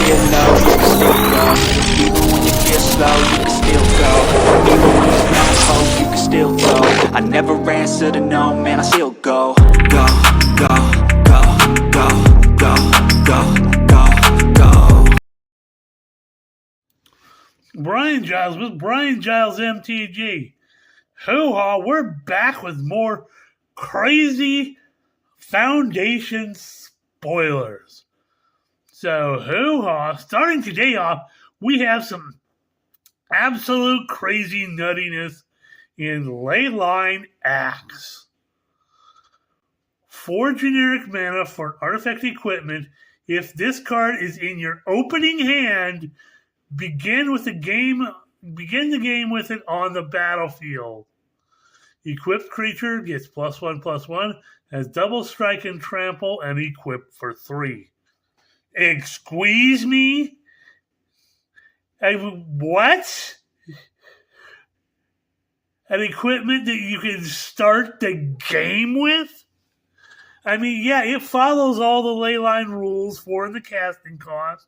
feel low, you can still go. Even when you feel slow, you can still go. Even when there's no hope, you can still go. I never answer to no, man, I still go. Go, go, go, go, go, go, go, go. Brian Giles with Brian Giles MTG. Hoo-ha, we're back with more crazy Foundation spoilers. So, hoo-ha, starting today off, we have some absolute crazy nuttiness in Leyline Axe. 4 generic mana for an artifact equipment. If this card is in your opening hand, begin the game with it on the battlefield. Equipped creature gets +1/+1, has double strike and trample, and equipped for 3. Squeeze me? What? An equipment that you can start the game with? I mean, yeah, it follows all the Leyline rules for the casting cost.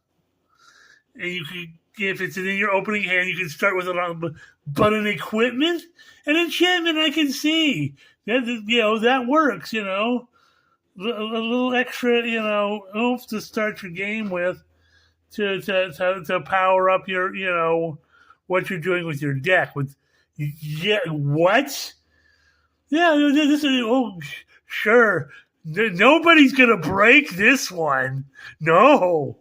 And you can, if it's in your opening hand, you can start with it on, but an equipment? An enchantment I can see. That works, A little extra, oomph to start your game with to power up your, what you're doing with your deck. What? Yeah, this is, sure. Nobody's going to break this one. No.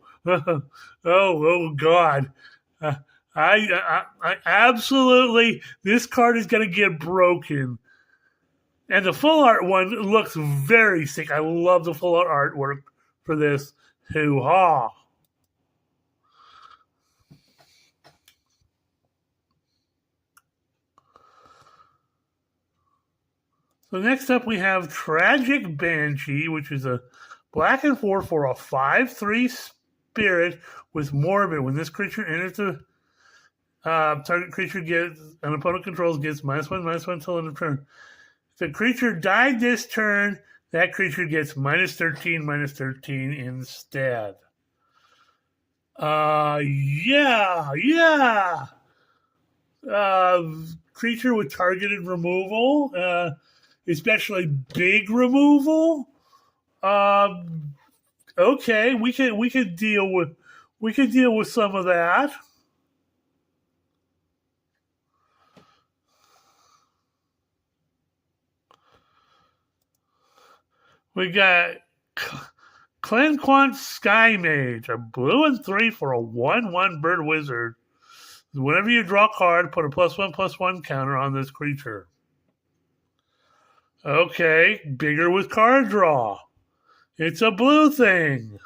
Oh God. I absolutely, this card is going to get broken. And the full art one looks very sick. I love the full art artwork for this. Hoo-ha. So next up we have Tragic Banshee, which is a black and 4 for a 5/3 spirit with Morbid. When this creature enters the target creature gets an opponent controls gets -1/-1 till end of turn. If the creature died this turn, that creature gets -13/-13 instead. Creature with targeted removal, especially big removal. Okay, we could deal with some of that. We got Clanquant Sky Mage, a blue and 3 for a 1/1 bird wizard. Whenever you draw a card, put a +1/+1 counter on this creature. Okay, bigger with card draw. It's a blue thing.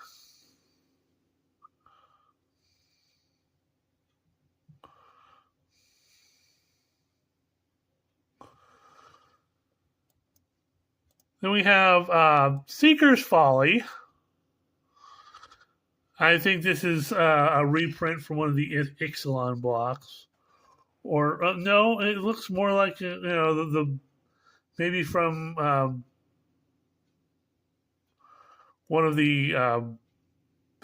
Then we have Seeker's Folly. I think this is a reprint from one of the Ixalan blocks. Or, no, it looks more like, the maybe from one of the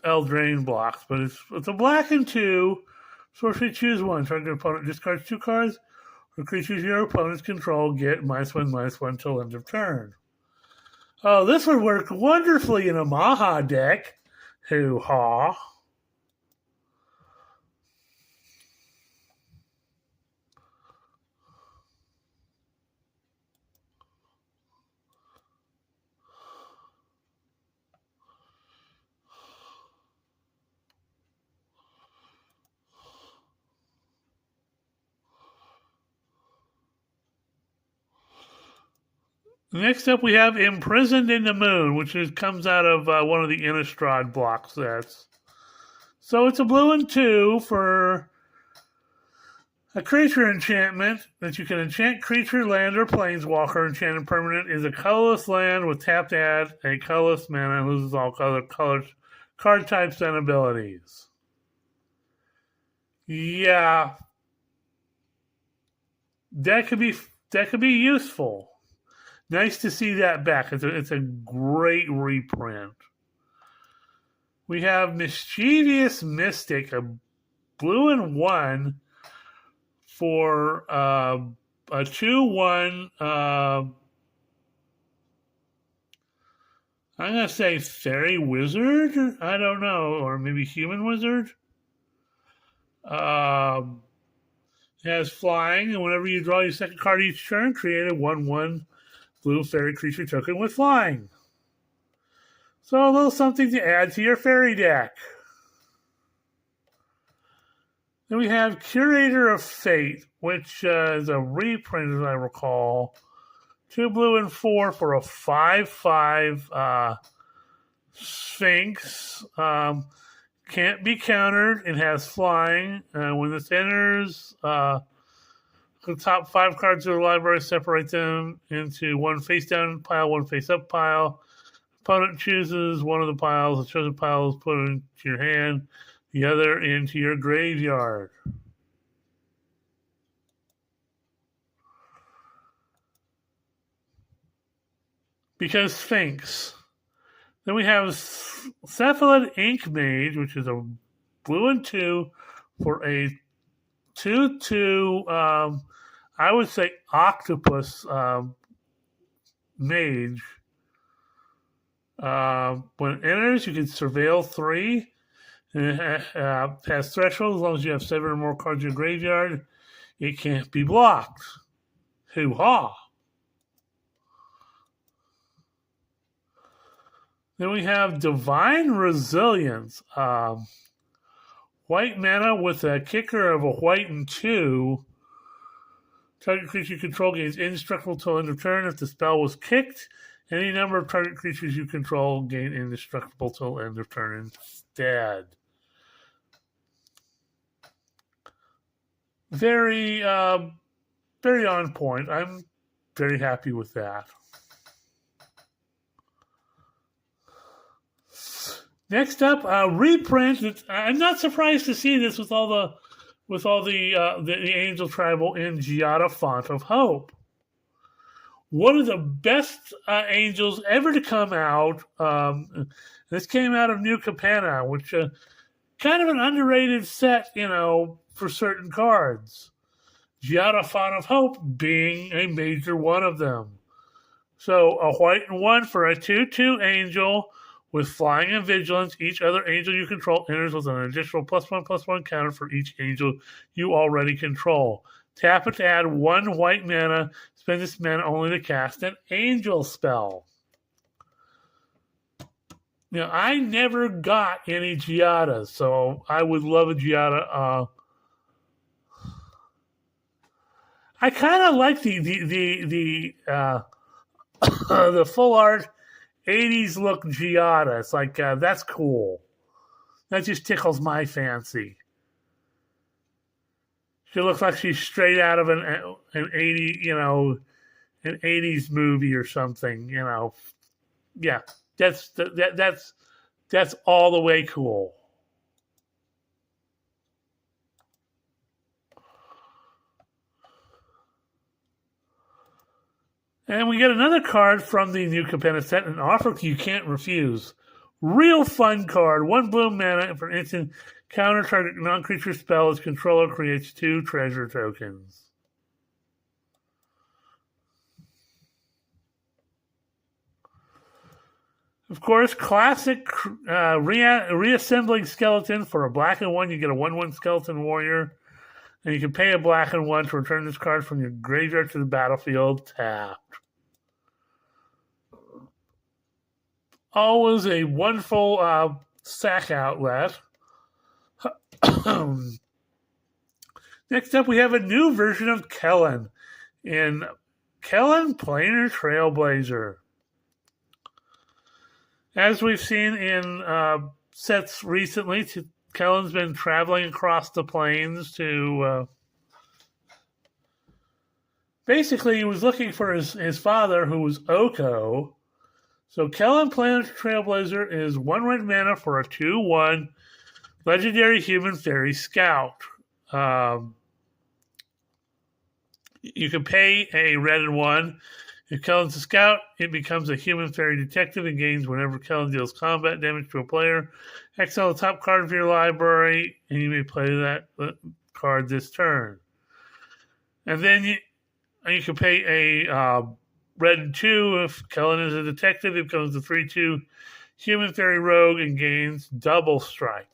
Eldraine blocks. But it's a black and 2. So if you choose one, target opponent discards 2 cards, or creatures your opponents control get -1/-1 till end of turn. Oh, this would work wonderfully in a Maha deck. Hoo-ha. Next up, we have Imprisoned in the Moon, which comes out of one of the Innistrad block sets. So it's a blue and 2 for a creature enchantment that you can enchant creature, land, or planeswalker. Enchanted permanent is a colorless land with tapped add a colorless mana and loses all colors, card types, and abilities. Yeah, that could be useful. Nice to see that back. It's a great reprint. We have Mischievous Mystic, a blue and 1 for a 2/1. I'm going to say Fairy Wizard. I don't know. Or maybe Human Wizard. It has flying, and whenever you draw your second card each turn, create a 1/1 blue fairy creature token with flying. So a little something to add to your fairy deck. Then we have Curator of Fate, which is a reprint, as I recall. 2 blue and 4 for a 5/5 Sphinx. Can't be countered. It has flying. When this enters, the top 5 cards of the library, separate them into one face-down pile, one face-up pile. Opponent chooses one of the piles. The chosen pile is put into your hand. The other into your graveyard. Because Sphinx. Then we have Cephalid Ink Mage, which is a blue and 2 for a 2/2, I would say octopus mage. When it enters, you can surveil 3. And it has threshold as long as you have 7 or more cards in your graveyard. It can't be blocked. Hoo-ha! Then we have Divine Resilience. White mana with a kicker of a white and 2. Target creature you control gains indestructible till end of turn. If the spell was kicked, any number of target creatures you control gain indestructible till end of turn instead. Very, very on point. I'm very happy with that. Next up, reprint. I'm not surprised to see this with all the Angel Tribal in Giada Font of Hope. One of the best angels ever to come out. This came out of New Capenna, which kind of an underrated set, for certain cards. Giada Font of Hope being a major one of them. So a white and 1 for a 2/2 angel with flying and vigilance. Each other angel you control enters with an additional +1/+1 counter for each angel you already control. Tap it to add 1 white mana. Spend this mana only to cast an angel spell. I never got any Giadas, so I would love a Giada. I kind of like the full art 80s look Giada. It's like, that's cool. That just tickles my fancy. She looks like she's straight out of an 80s movie or something, Yeah, that's all the way cool. And we get another card from the New Capenna set, an offer you can't refuse. Real fun card. 1 blue mana for instant counter target non-creature spell. Its controller creates 2 treasure tokens. Of course, classic reassembling skeleton. For a black and 1, you get a 1/1 skeleton warrior. And you can pay a black and 1 to return this card from your graveyard to the battlefield tapped. Always a wonderful sack outlet. Next up, we have a new version of Kellen in Kellen Planar Trailblazer. As we've seen in sets recently, Kellen's been traveling across the plains to... basically, he was looking for his father, who was Oko. So Kellen Planar Trailblazer is 1 red mana for a 2/1 legendary human fairy scout. You can pay a red and 1. If Kellen's a scout, it becomes a human fairy detective and gains whenever Kellen deals combat damage to a player. Exile the top card of your library, and you may play that card this turn. And then you can pay a red and 2 if Kellen is a detective. It becomes a 3/2 human fairy rogue and gains double strike.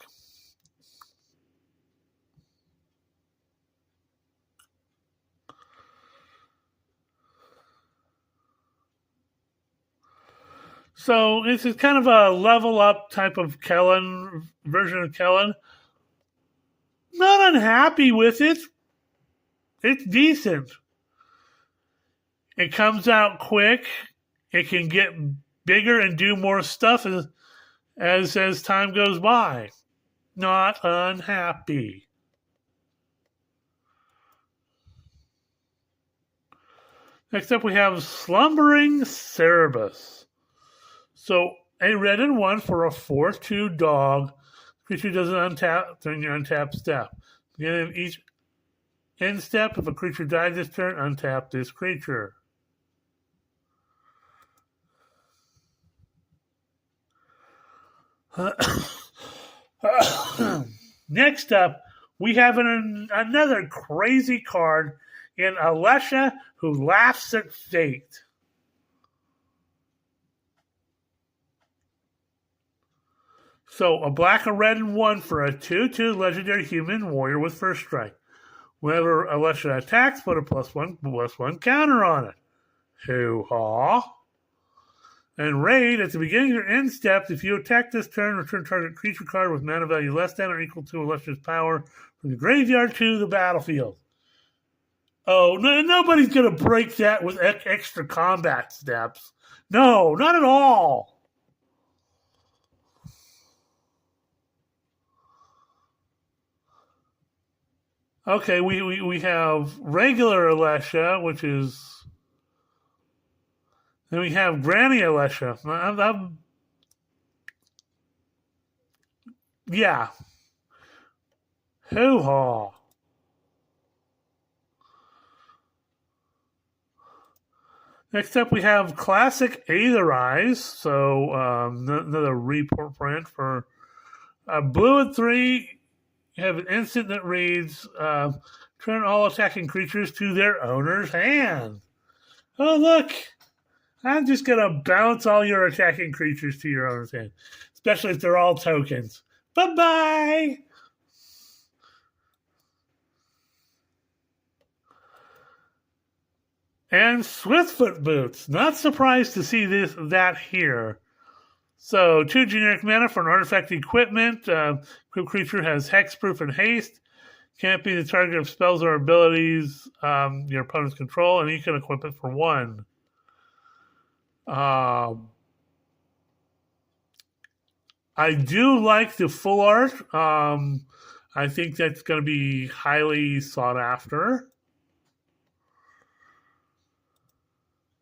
So this is kind of a level up type of Kellen version of Kellen. Not unhappy with it. It's decent. It comes out quick. It can get bigger and do more stuff as time goes by. Not unhappy. Next up we have Slumbering Cerberus. So a red and 1 for a 4/2 dog. Creature doesn't untap during your untap step. Beginning of each end step, if a creature dies this turn, untap this creature. Next up, we have another crazy card in Alesha, Who Laughs at Fate. So, a black, a red, and 1 for a 2/2 legendary human warrior with first strike. Whenever Alesha attacks, put a +1/+1 counter on it. Hoo-haw. And raid, at the beginning of your end steps, if you attack this turn, return target creature card with mana value less than or equal to Alesha's power from the graveyard to the battlefield. Oh, no, nobody's going to break that with extra combat steps. No, not at all. Okay, we have regular Alesha, which is... Then we have Granny Alesha. Yeah. Hoo-haw. Next up, we have Classic Aetherize. So, another reprint for blue and 3. You have an instant that reads, turn all attacking creatures to their owner's hand. Oh, look. I'm just going to bounce all your attacking creatures to your owner's hand. Especially if they're all tokens. Bye-bye. And Swiftfoot Boots. Not surprised to see that here. So, 2 generic mana for an artifact equipment. Creature has hexproof and haste. Can't be the target of spells or abilities your opponents control, and you can equip it for 1. I do like the full art. I think that's going to be highly sought after.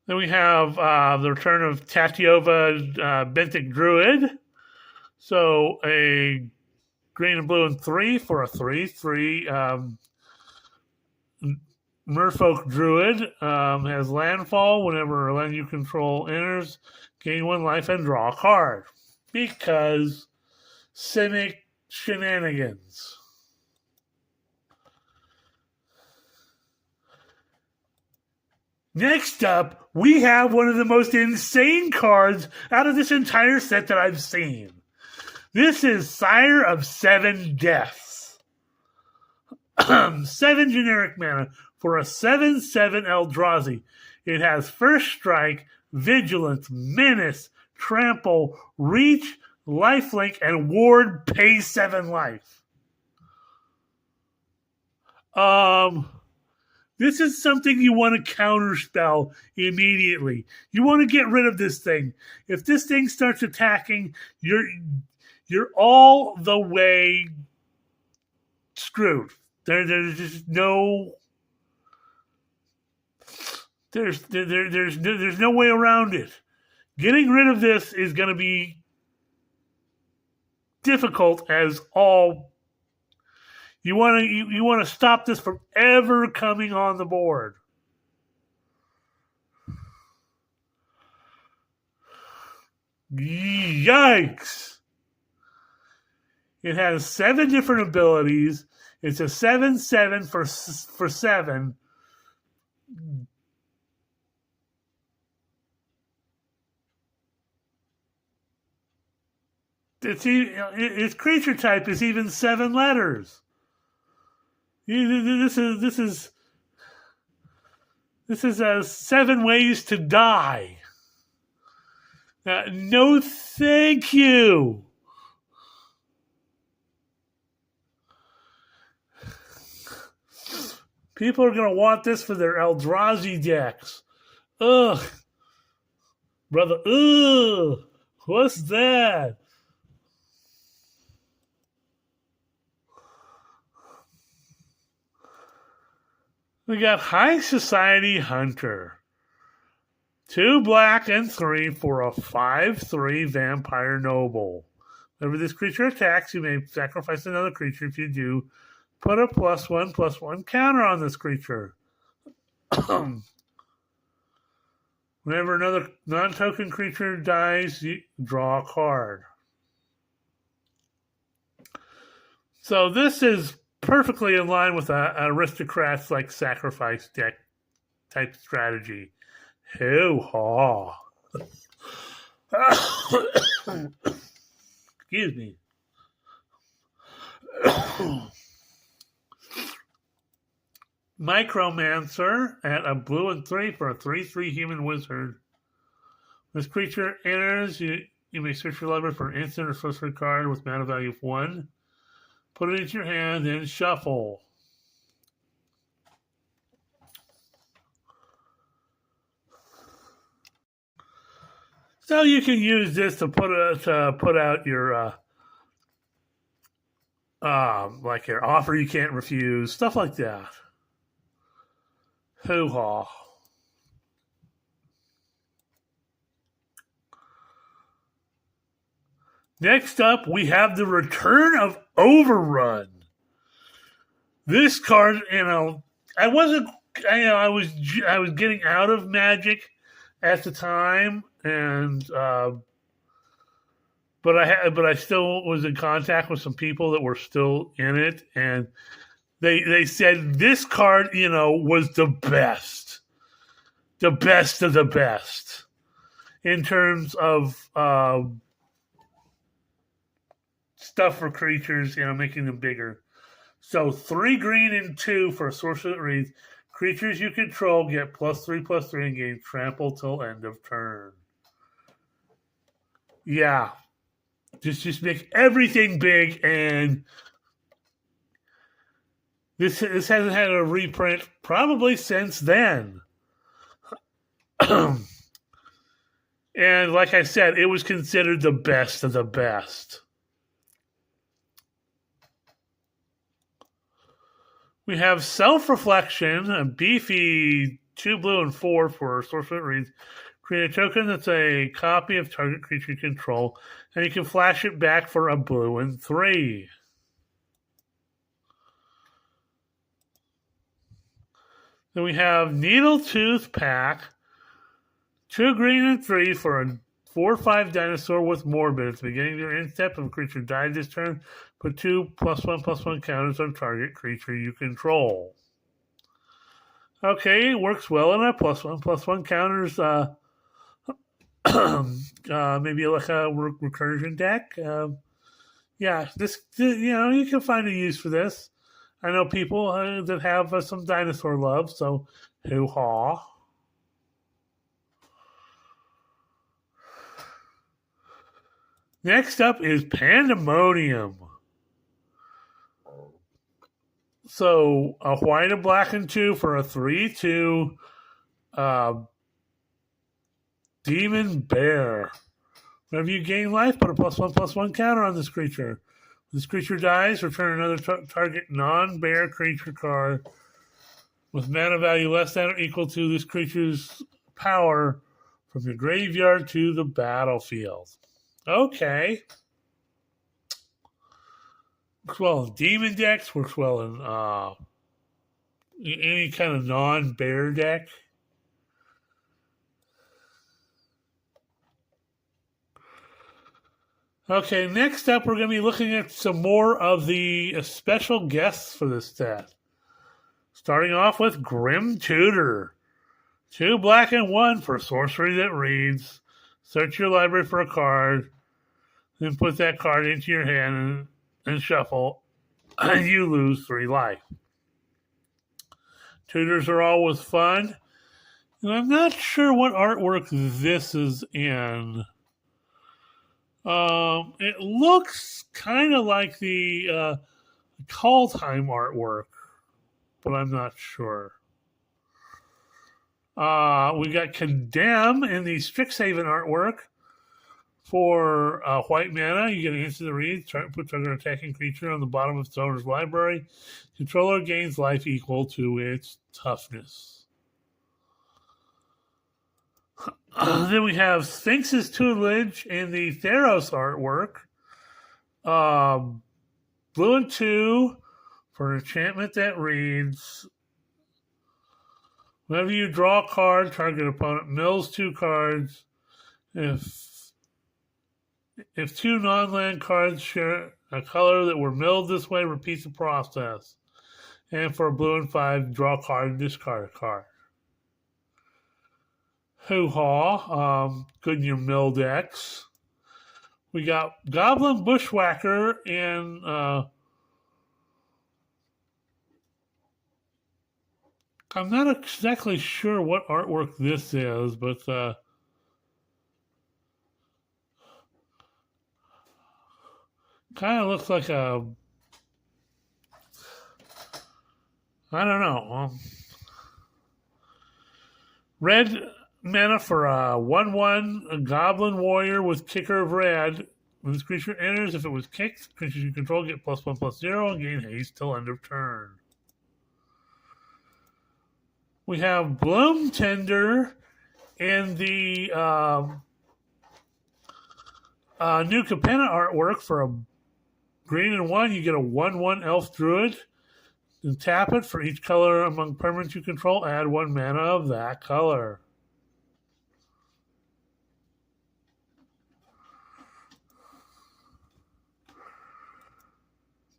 Then we have the return of Tatiova Benthic Druid. So a green and blue and 3 for a 3/3 Merfolk Druid. Has landfall. Whenever a land you control enters, gain 1 life and draw a card. Because Simic shenanigans. Next up, we have one of the most insane cards out of this entire set that I've seen. This is Sire of 7 Deaths. 7 generic mana for a 7/7 Eldrazi. It has first strike, vigilance, menace, trample, reach, lifelink, and ward. Pay 7 life. This is something you want to counterspell immediately. You want to get rid of this thing. If this thing starts attacking, you're all the way screwed. There's just no there's no way around it. Getting rid of this is going to be difficult as all. You want to stop this from ever coming on the board. Yikes! It has 7 different abilities. It's a 7/7 for 7. Its creature type is even 7 letters. This is 7 ways to die. No, thank you. People are gonna want this for their Eldrazi decks. Ugh, brother. Ugh, what's that? We got High Society Hunter. 2 black and 3 for a 5/3 vampire noble. Whenever this creature attacks, you may sacrifice another creature. If you do, put a +1/+1 counter on this creature. Whenever another non-token creature dies, you draw a card. So this is perfectly in line with an aristocrat's like sacrifice deck type strategy. Hoo-haw. Excuse me. Micromancer at a blue and 3 for a 3/3 human wizard. This creature enters, you may search your library for an instant or sorcery card with mana value of 1. Put it into your hand and shuffle. So you can use this to put out your like your offer you can't refuse, stuff like that. Hoo-haw. Next up, we have the return of Overrun. This card, I was getting out of Magic at the time, and but I still was in contact with some people that were still in it, and they said this card, was the best of the best in terms of stuff for creatures, making them bigger. So 3 green and 2 for a sorcerer that reads, creatures you control get +3/+3 and gain trample till end of turn. Yeah. Just make everything big, and this hasn't had a reprint probably since then. And like I said, it was considered the best of the best. We have Self-Reflection, a beefy 2 blue and 4 for sorcerer that reads, create a token that's a copy of target creature you control, and you can flash it back for a blue and 3. Then we have Needletooth Pack, 2 green and 3 for a 4/5 dinosaur with Morbid. At the beginning of your end step, if a creature died this turn, put 2 +1/+1 counters on target creature you control. Okay, it works well in a +1/+1 counters. Maybe like a recursion deck. Yeah, this you can find a use for this. I know people that have some dinosaur love, so hoo-haw. Next up is Pandemonium. So a white, a black, and 2 for a 3/2 Demon Bear. Whenever you gain life, put a +1/+1 counter on this creature. When this creature dies, return another target non-bear creature card with mana value less than or equal to this creature's power from your graveyard to the battlefield. Okay. Works well in demon decks, works well in any kind of non-bear deck. Okay, next up, we're going to be looking at some more of the special guests for this set. Starting off with Grim Tutor. 2 black and 1 for sorcery that reads. Search your library for a card, then put that card into your hand and shuffle, and you lose 3 life. Tutors are always fun, and I'm not sure what artwork this is in. It looks kind of like the Kaldheim artwork, but I'm not sure. We got Condemn in the Strixhaven artwork. For white mana, you get an instant read. Put target attacking creature on the bottom of its owner's library. Controller gains life equal to its toughness. Then we have Sphinx's Tutelage in the Theros artwork. Blue and 2 for an enchantment that reads. Whenever you draw a card, target opponent mills 2 cards. If 2 non-land cards share a color that were milled this way, repeats the process. And for blue and 5, draw a card and discard a card. Hoo-haw, good in your mill decks. We got Goblin Bushwhacker in I'm not exactly sure what artwork this is, but kind of looks like a, I don't know. Red mana for a 1/1, a Goblin Warrior with Kicker of Red. When this creature enters, if it was kicked, creatures you control get +1/+0 and gain haste till end of turn. We have Bloom Tender in the New Capenna artwork for a green and 1. You get a 1/1 Elf Druid. And tap it for each color among permanents you control. Add 1 mana of that color.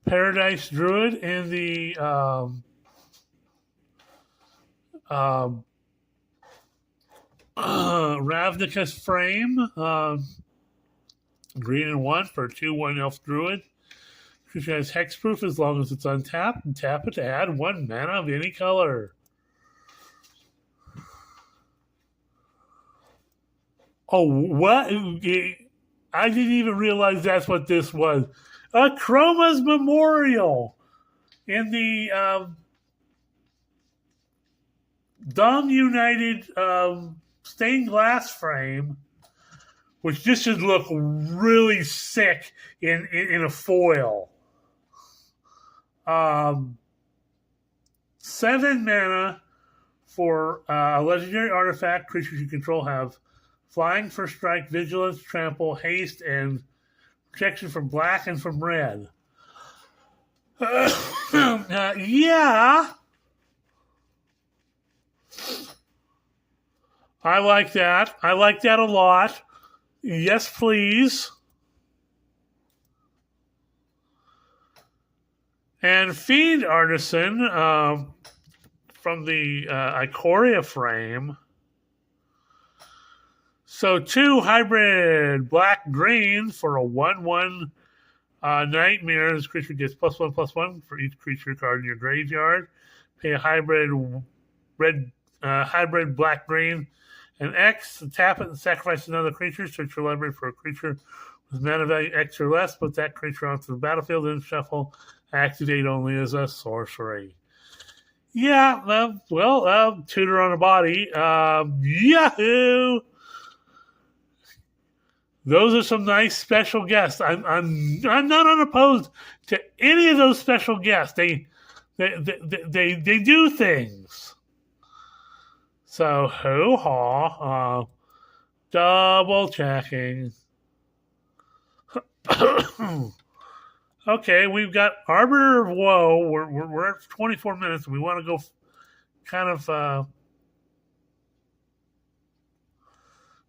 Paradise Druid in the Ravnicus frame. Green and 1 for a 2/1 Elf Druid. Creature has hexproof as long as it's untapped, and tap it to add 1 mana of any color. Oh, what? I didn't even realize that's what this was. Chroma's Memorial in the Dom United stained glass frame, which just should look really sick in a foil. 7 mana for a legendary artifact. Creatures you control have flying for strike, vigilance, trample, haste, and protection from black and from red. Yeah. I like that. I like that a lot. Yes, please. And Fiend Artisan from the Ikoria frame. So 2 hybrid black-green for a 1/1 Nightmare. This creature gets +1/+1 for each creature card in your graveyard. Pay a hybrid hybrid black-green and X. Tap it and sacrifice another creature. Search your library for a creature with mana value X or less. Put that creature onto the battlefield and shuffle. Activate only as a sorcery. Yeah, Tutor on a body. Yahoo! Those are some nice special guests. I'm not unopposed to any of those special guests. They do things. So hoo-ha, double checking. Okay, we've got Arbiter of Woe. We're at 24 minutes, and we want to go kind of.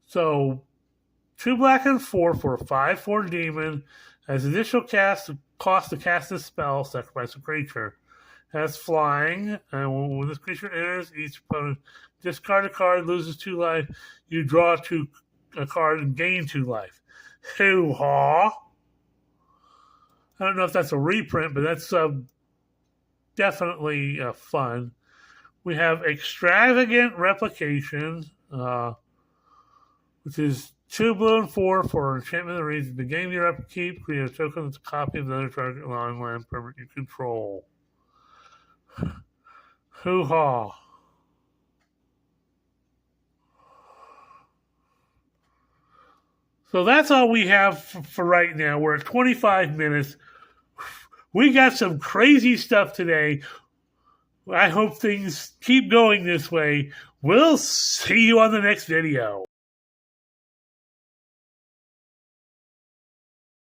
So 2 black and 4 for a 5/4 demon. As initial cost to cast this spell, sacrifice a creature. Has flying, and when this creature enters, each opponent discard a card, loses 2 life. You draw a card and gain 2 life. Hoo-haw! I don't know if that's a reprint, but that's definitely fun. We have Extravagant Replication, which is 2 blue and 4 for enchantment that reads, at the beginning of your upkeep, create a token that's a copy of another target land permanent you control. Hoo-ha. So that's all we have for right now. We're at 25 minutes. We got some crazy stuff today. I hope things keep going this way. We'll see you on the next video.